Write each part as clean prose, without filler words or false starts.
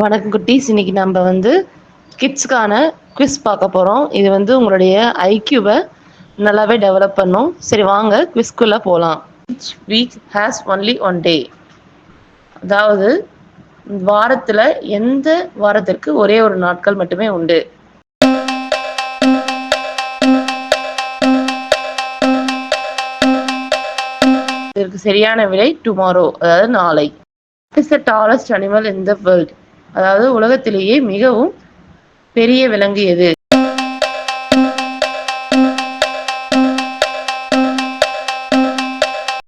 வணக்கம் குட்டீஸ். இன்னைக்கு நம்ம கிட்ஸ்க்கான குவிஸ் பார்க்க போகிறோம். இது உங்களுடைய ஐக்யூவை நல்லாவே டெவலப் பண்ணும். சரி, வாங்க குவிஸ்குள்ளே போகலாம். Each week has only one day. அதாவது வாரத்தில் எந்த வாரத்திற்கு ஒரே ஒரு நாட்கள் மட்டுமே உண்டு? இதற்கு சரியான விடை டுமாரோ, அதாவது நாளை. What is the tallest animal in the world? அதாவது உலகத்திலேயே மிகவும் பெரிய விலங்கு எது?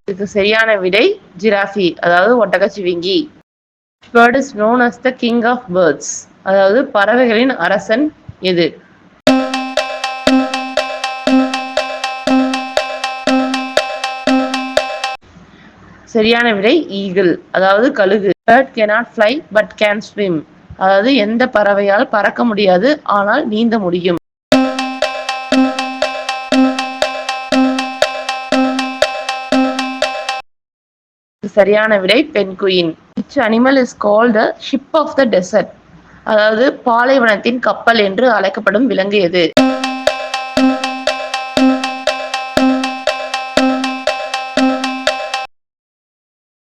இதுக்கு சரியான விடை ஜிராஃபி, அதாவது ஒட்டகச்சிவிங்கி. Bird is known as the king of birds. அதாவது பறவைகளின் அரசன் எது? சரியான விடை ஈகிள், அதாவது கழுகு. Bird cannot fly but can swim. அதாவது எந்த பறவையால் பறக்க முடியாது ஆனால் நீந்த முடியும்? சரியான விடை penguin. Which animal is called the ship of the desert? அதாவது பாலைவனத்தின் கப்பல் என்று அழைக்கப்படும் விலங்கு எது?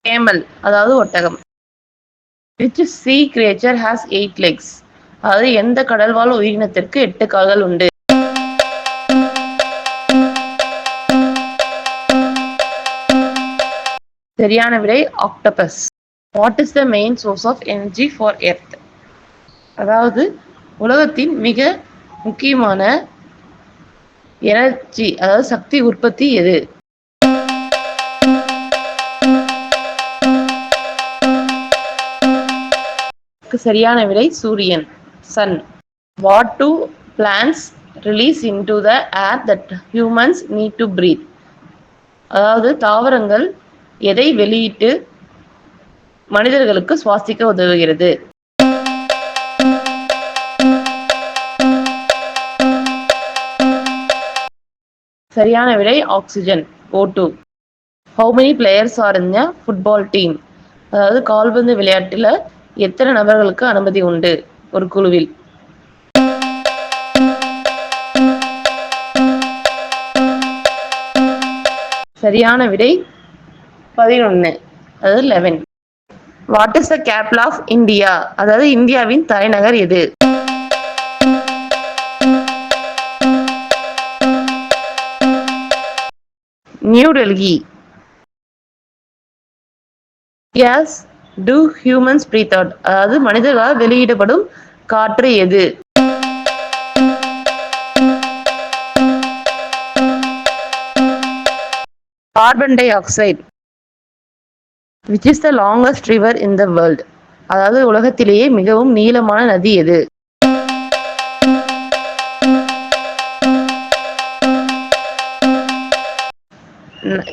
கேமல், அதாவது ஒட்டகம். Which sea creature has 8 legs? அதாவது எந்த கடல்வாழ் உயிரினத்திற்கு 8 கால்கள் உண்டு? சரியான விடை octopus. What is the main source of energy for Earth? அதாவது உலகத்தின் மிக முக்கியமான எனர்ஜி, அதாவது சக்தி உற்பத்தி எது? சரியான விடை சூரியன், Sun. What do plants release into the air that humans need to breathe? அதாவது தாவரங்கள் எதை வெளியிட்டு மனிதர்களுக்கு சுவாசிக்க உதவுகிறது? சரியான விடை oxygen, O2. How many players are in a football team? அதாவது கால்பந்து விளையாட்டுல எத்தனை நபர்களுக்கு அனுமதி உண்டு ஒரு குழுவில்? சரியான விடை 11, அதாவது 11. What is the capital of India? அதாவது இந்தியாவின் தலைநகர் எது? New Delhi. Yes, do humans breathe out? அதாவது மனிதர்களால் வெளியிடப்படும் காற்று எது? Carbon di oxide. Which is the longest river in the world? அதாவது உலகத்திலேயே மிகவும் நீளமான நதி எது?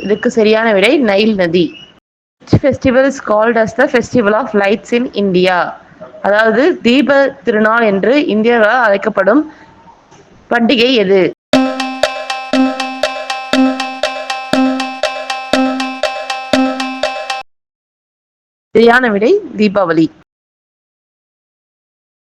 இதுக்கு சரியான விடை நைல் நதி. Which festival is called as the Festival of Lights in India? அதாவது தீப திருநாள் என்று இந்தியர்களால் அழைக்கப்படும் பண்டிகை எது? சரியான விடை தீபாவளி.